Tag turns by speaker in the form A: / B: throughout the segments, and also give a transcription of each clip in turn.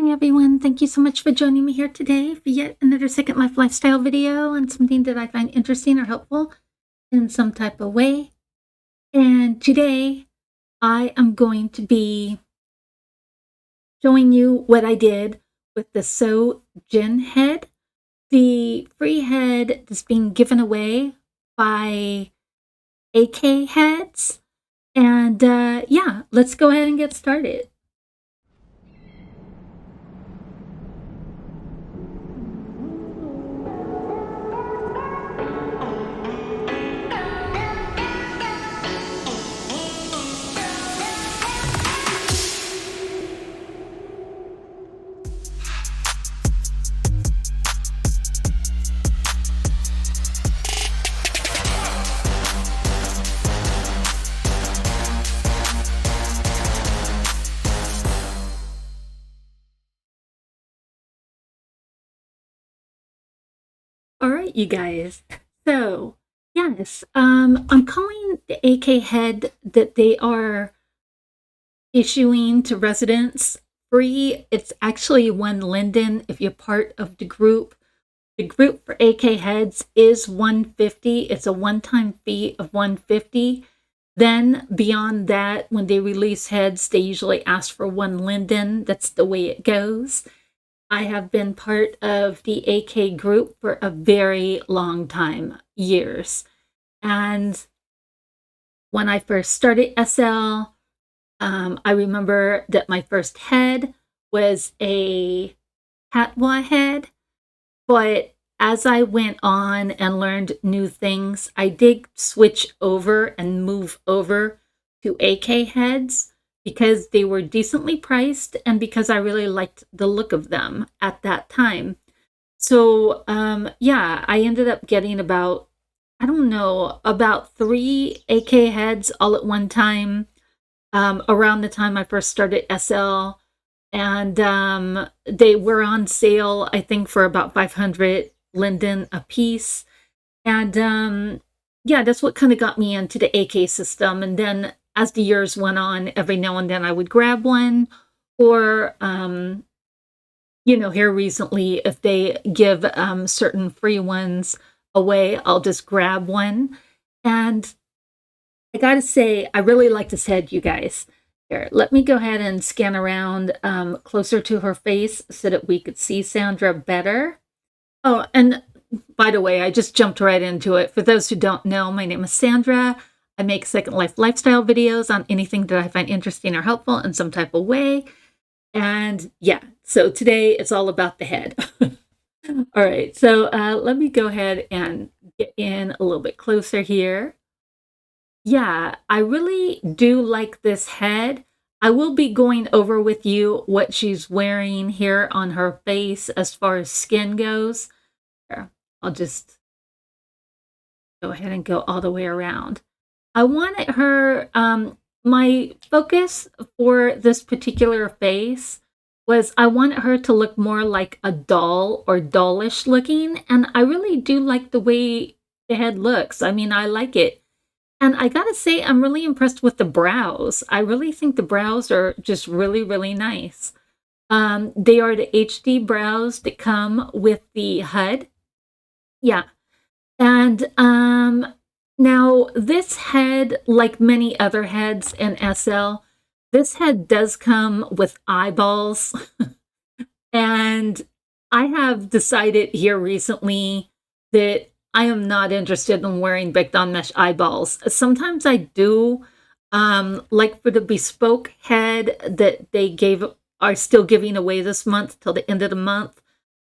A: Hi everyone, thank you so much for joining me here today for yet another Second Life lifestyle video on something that I find interesting or helpful in some type of way. And today I am going to be showing you what I did with the Soo-Jin head, the free head that's being given away by AK heads. And yeah, let's go ahead and get started. All right, you guys. So, yes, I'm calling the AK head that they are issuing to residents free. It's actually one linden if you're part of the group. The group for AK heads is $150. It's a one-time fee of $150. Then beyond that, when they release heads, they usually ask for one linden. That's the way it goes. I have been part of the AK group for a very long time, years. And when I first started SL, I remember that my first head was a Hatwa head, but as I went on and learned new things, I did switch over and move over to AK heads because they were decently priced and because I really liked the look of them at that time. So yeah, I ended up getting about, I don't know, about 3 AK heads all at one time around the time I first started SL. And they were on sale, I think, for about 500 linden a piece. And yeah, that's what kind of got me into the AK system. And then as the years went on, every now and then I would grab one. Or, you know, here recently, if they give certain free ones away, I'll just grab one. And I gotta say, I really like this head, you guys. Here, let me go ahead and scan around closer to her face so that we could see Sandra better. Oh, and by the way, I just jumped right into it. For those who don't know, my name is Sandra. I make Second Life lifestyle videos on anything that I find interesting or helpful in some type of way. And yeah, so today it's all about the head. All right, so let me go ahead and get in a little bit closer here. Yeah, I really do like this head. I will be going over with you what she's wearing here on her face as far as skin goes. Here, I'll just go ahead and go all the way around. I wanted her, my focus for this particular face was I wanted her to look more like a doll or dollish looking, and I really do like the way the head looks. I mean, I like it. And I gotta say, I'm really impressed with the brows. I really think the brows are just really, really nice. They are the HD brows that come with the HUD. Yeah. And now this head, like many other heads in SL, this head does come with eyeballs. And I have decided here recently that I am not interested in wearing baked-on mesh eyeballs. Sometimes I do, like for the bespoke head that they are still giving away this month till the end of the month,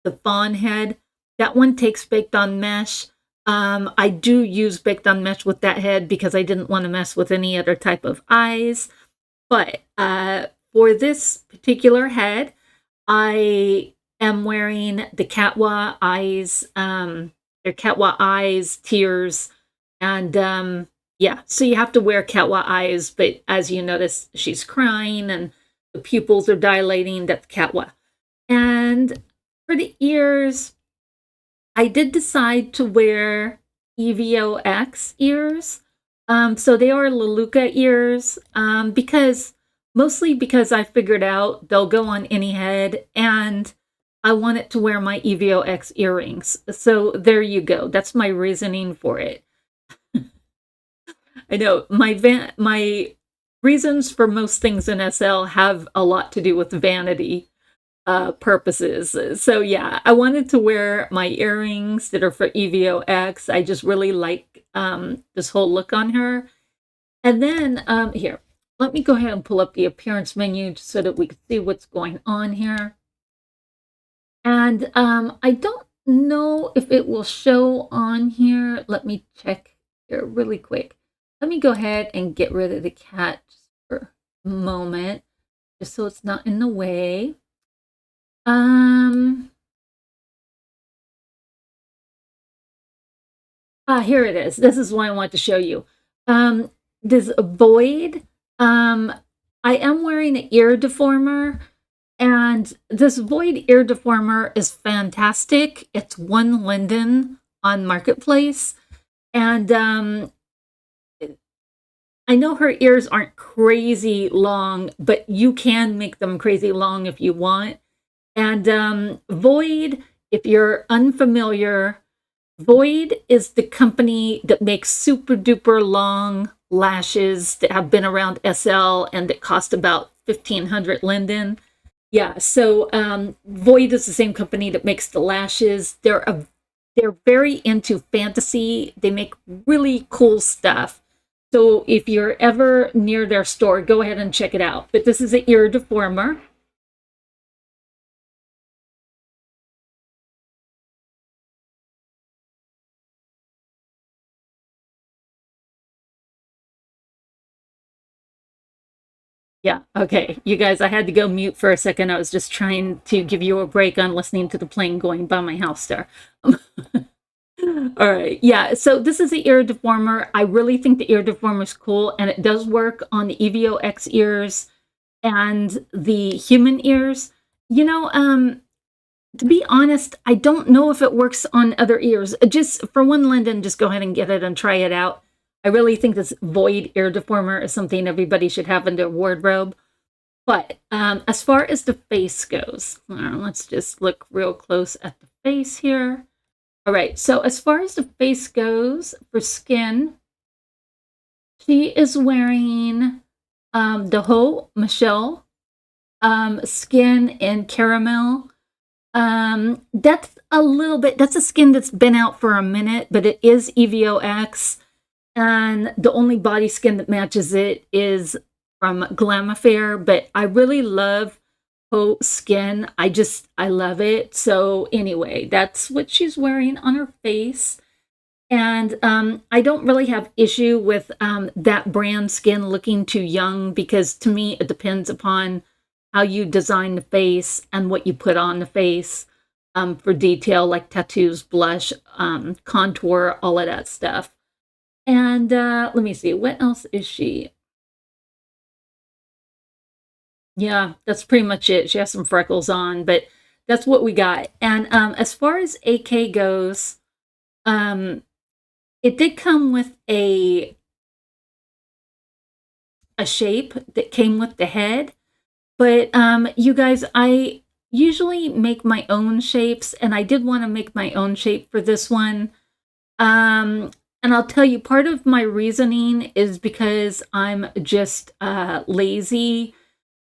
A: the fawn head. That one takes baked-on mesh. I do use baked-on mesh with that head because I didn't want to mess with any other type of eyes. But for this particular head, I am wearing the Catwa eyes, they're Catwa eyes, tears, and yeah, so you have to wear Catwa eyes, but as you notice, she's crying and the pupils are dilating, that's Catwa. And for the ears, I did decide to wear Evox ears. So they are Leluka ears, because mostly because I figured out they'll go on any head, and I want it to wear my EVOX earrings. So there you go. That's my reasoning for it. I know my reasons for most things in SL have a lot to do with vanity purposes. So yeah, I wanted to wear my earrings that are for EVOX. I just really like this whole look on her. And then here, let me go ahead and pull up the appearance menu so that we can see what's going on here. And I don't know if it will show on here. Let me check here really quick. Let me go ahead and get rid of the cat just for a moment, just so it's not in the way. Here it is. This is what I want to show you. This Void. I am wearing an ear deformer, and this Void ear deformer is fantastic. It's one linden on Marketplace, and I know her ears aren't crazy long, but you can make them crazy long if you want. And Void, if you're unfamiliar, Void is the company that makes super duper long lashes that have been around SL and that cost about 1,500 linden. Yeah, so Void is the same company that makes the lashes. They're very into fantasy. They make really cool stuff. So if you're ever near their store, go ahead and check it out. But this is an ear deformer. Yeah, okay. You guys, I had to go mute for a second. I was just trying to give you a break on listening to the plane going by my house there. All right. Yeah. So this is the ear deformer. I really think the ear deformer is cool, and it does work on the EVOX ears and the human ears. You know, to be honest, I don't know if it works on other ears. Just for one, Linden, just go ahead and get it and try it out. I really think this Void ear deformer is something everybody should have in their wardrobe. But as far as the face goes, let's just look real close at the face here. All right, so as far as the face goes, for skin, she is wearing the Ho Michelle skin in caramel. That's a little bit, that's a skin that's been out for a minute, but it is EVOX. And the only body skin that matches it is from Glam Affair, but I really love Ho skin. I love it. So anyway, that's what she's wearing on her face. And I don't really have issue with that brand skin looking too young, because to me, it depends upon how you design the face and what you put on the face for detail, like tattoos, blush, contour, all of that stuff. And let me see, what else is she? Yeah, that's pretty much it. She has some freckles on, but that's what we got. And as far as AK goes, it did come with a shape that came with the head. But you guys, I usually make my own shapes, and I did want to make my own shape for this one. And I'll tell you, part of my reasoning is because I'm just lazy.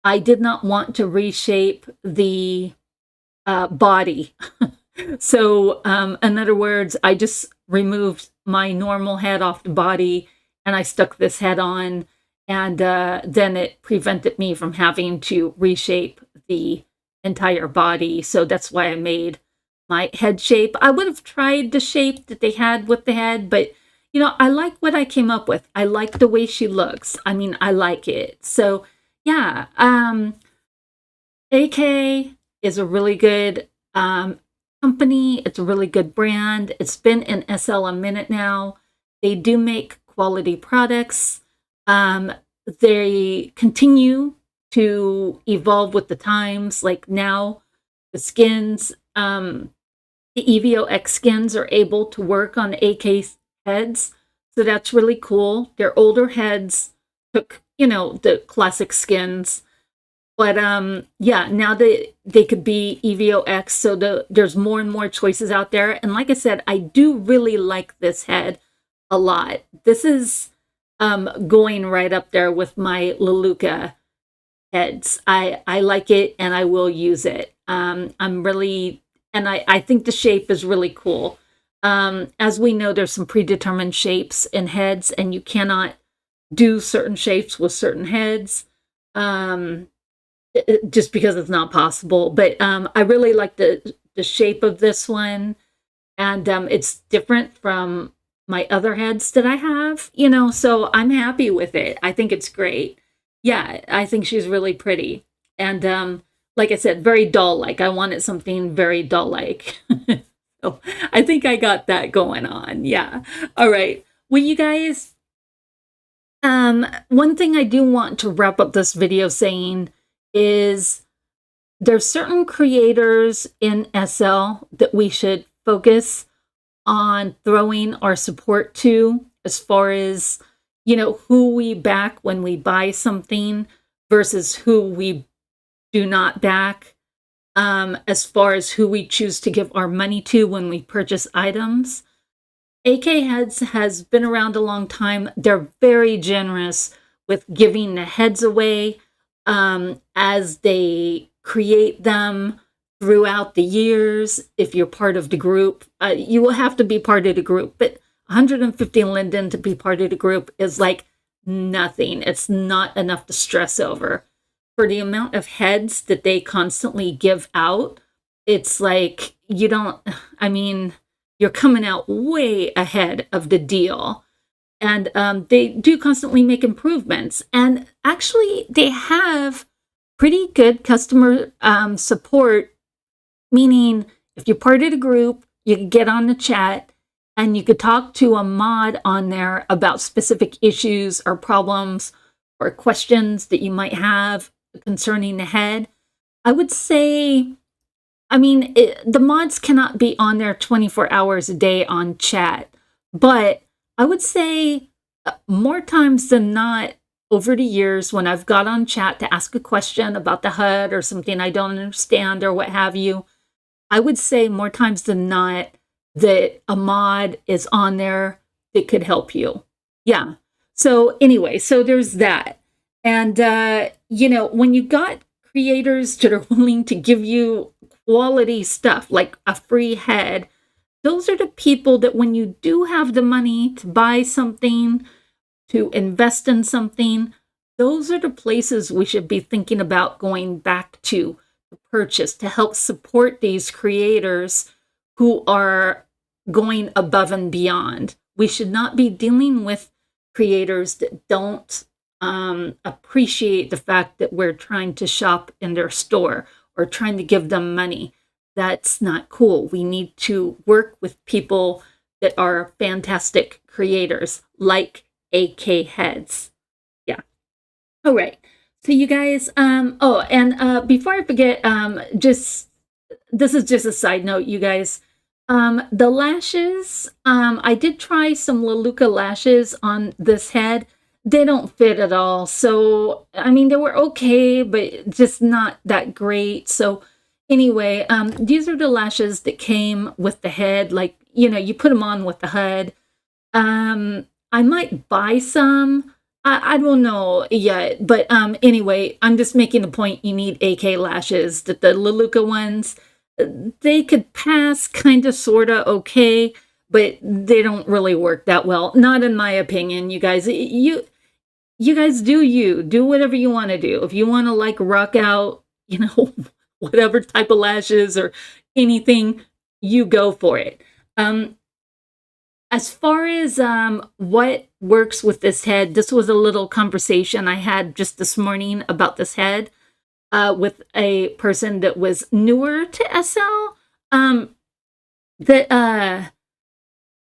A: I did not want to reshape the body. So, in other words, I just removed my normal head off the body, and I stuck this head on, and then it prevented me from having to reshape the entire body. So that's why I made my head shape. I would have tried the shape that they had with the head, but you know, I like what I came up with. I like the way she looks. I mean, I like it. So yeah, AK is a really good company. It's a really good brand. It's been in SL a minute now. They do make quality products. They continue to evolve with the times. Like now, the skins, the EVOX skins are able to work on AK heads. So that's really cool. Their older heads took, you know, the classic skins. But yeah, now they could be EVOX, so there's more and more choices out there. And like I said, I do really like this head a lot. This is going right up there with my Leluka heads. I like it and I will use it. I'm really, and I think the shape is really cool. As we know, there's some predetermined shapes in heads, and you cannot do certain shapes with certain heads. Just because it's not possible. But I really like the shape of this one, and it's different from my other heads that I have, you know, so I'm happy with it. I think it's great. Yeah, I think she's really pretty. And like I said, very doll-like. I wanted something very doll-like. So I think I got that going on. Yeah. All right. Well, you guys, one thing I do want to wrap up this video saying is there's certain creators in SL that we should focus on throwing our support to, as far as, you know, who we back when we buy something versus who we do not back, as far as who we choose to give our money to when we purchase items. AK Heads has been around a long time. They're very generous with giving the heads away as they create them throughout the years. If you're part of the group, you will have to be part of the group, but 150 linden to be part of the group is like nothing. It's not enough to stress over. For the amount of heads that they constantly give out, it's like, you don't, I mean, you're coming out way ahead of the deal. And they do constantly make improvements. And actually, they have pretty good customer support, meaning if you're part of the group, you can get on the chat and you could talk to a mod on there about specific issues or problems or questions that you might have concerning the head. I would say, I mean, the mods cannot be on there 24 hours a day on chat, but I would say more times than not, over the years, when I've got on chat to ask a question about the HUD or something I don't understand or what have you, I would say more times than not that a mod is on there that could help you. Yeah. So anyway, so there's that. And, you know, when you got creators that are willing to give you quality stuff like a free head, those are the people that when you do have the money to buy something, to invest in something, those are the places we should be thinking about going back to purchase to help support these creators who are going above and beyond. We should not be dealing with creators that don't appreciate the fact that we're trying to shop in their store or trying to give them money. That's not cool. We need to work with people that are fantastic creators like AK Heads. Yeah. All right. So you guys, oh, and before I forget, just, this is just a side note, you guys. The lashes, I did try some Leluka lashes on this head. They don't fit at all. So, I mean, they were okay, but just not that great. So anyway, these are the lashes that came with the head. Like, you know, you put them on with the HUD. I might buy some. I don't know yet. But anyway, I'm just making the point you need AK lashes. That the Leluka ones, they could pass kind of, sort of okay, but they don't really work that well. Not in my opinion, you guys. You guys do whatever you want to do. If you want to like rock out, you know, whatever type of lashes or anything, you go for it. As far as what works with this head, this was a little conversation I had just this morning about this head with a person that was newer to SL.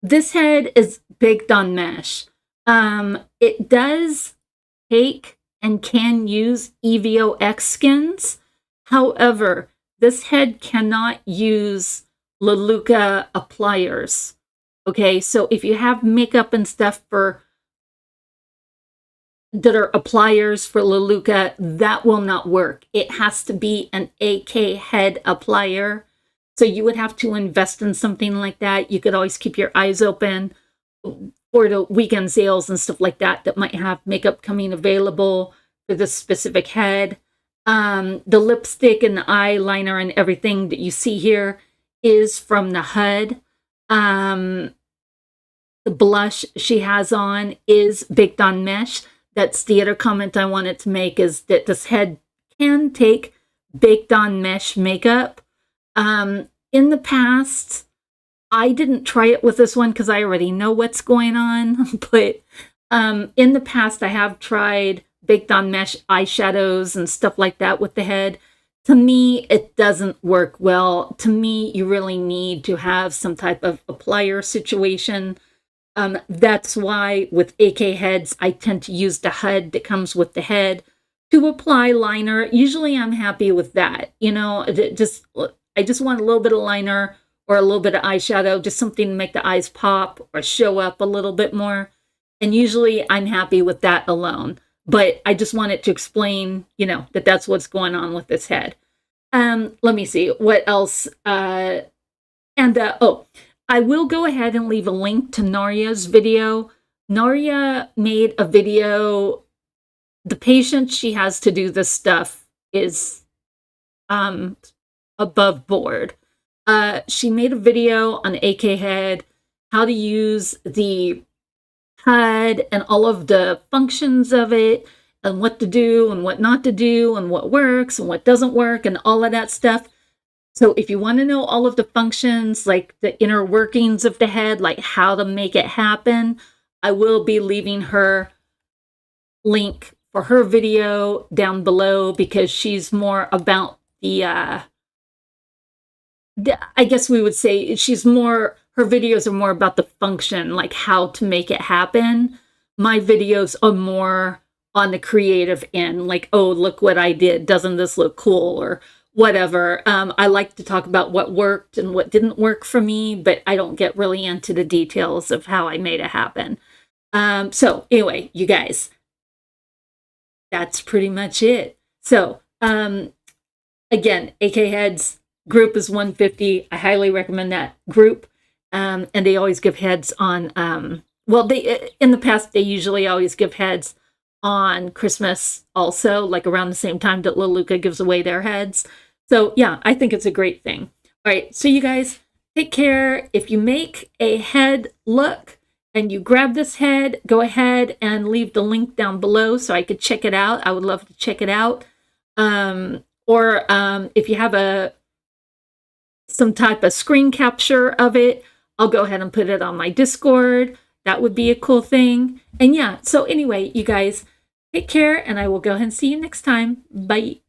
A: This head is baked on mesh. It does take and can use EVOX skins. However, this head cannot use Leluka appliers. Okay, so if you have makeup and stuff for that are appliers for Leluka, that will not work. It has to be an AK head applier. So you would have to invest in something like that. You could always keep your eyes open for the weekend sales and stuff like that that might have makeup coming available for this specific head. The lipstick and the eyeliner and everything that you see here is from the HUD. The blush she has on is baked on mesh. That's the other comment I wanted to make, is that this head can take baked on mesh makeup. In the past, I didn't try it with this one because I already know what's going on, but in the past I have tried baked on mesh eyeshadows and stuff like that with the head. To me, it doesn't work well. To me, you really need to have some type of applier situation. That's why with AK heads, I tend to use the HUD that comes with the head to apply liner. Usually I'm happy with that. You know, I just want a little bit of liner or a little bit of eyeshadow, just something to make the eyes pop or show up a little bit more. And usually I'm happy with that alone. But I just wanted to explain, you know, that that's what's going on with this head. Let me see what else. Oh, I will go ahead and leave a link to Naria's video. Naria made a video. The patience she has to do this stuff is above board. She made a video on AK head, how to use the HUD and all of the functions of it, and what to do and what not to do, and what works and what doesn't work, and all of that stuff. So if you want to know all of the functions, like the inner workings of the head, like how to make it happen, I will be leaving her link for her video down below, because she's more about the I guess we would say her videos are more about the function, like how to make it happen. My videos are more on the creative end, like, oh, look what I did. Doesn't this look cool? Or whatever. I like to talk about what worked and what didn't work for me, but I don't get really into the details of how I made it happen. So anyway, you guys, that's pretty much it. So again, AK Heads group is 150. I highly recommend that group. And they always give heads on, well, they in the past, they usually always give heads on Christmas also, like around the same time that Leluka gives away their heads. So yeah, I think it's a great thing. All right, so you guys, take care. If you make a head look and you grab this head, go ahead and leave the link down below so I could check it out. I would love to check it out. Or if you have some type of screen capture of it, I'll go ahead and put it on my Discord. That would be a cool thing. And yeah, so anyway, you guys, take care, and I will go ahead and see you next time. Bye.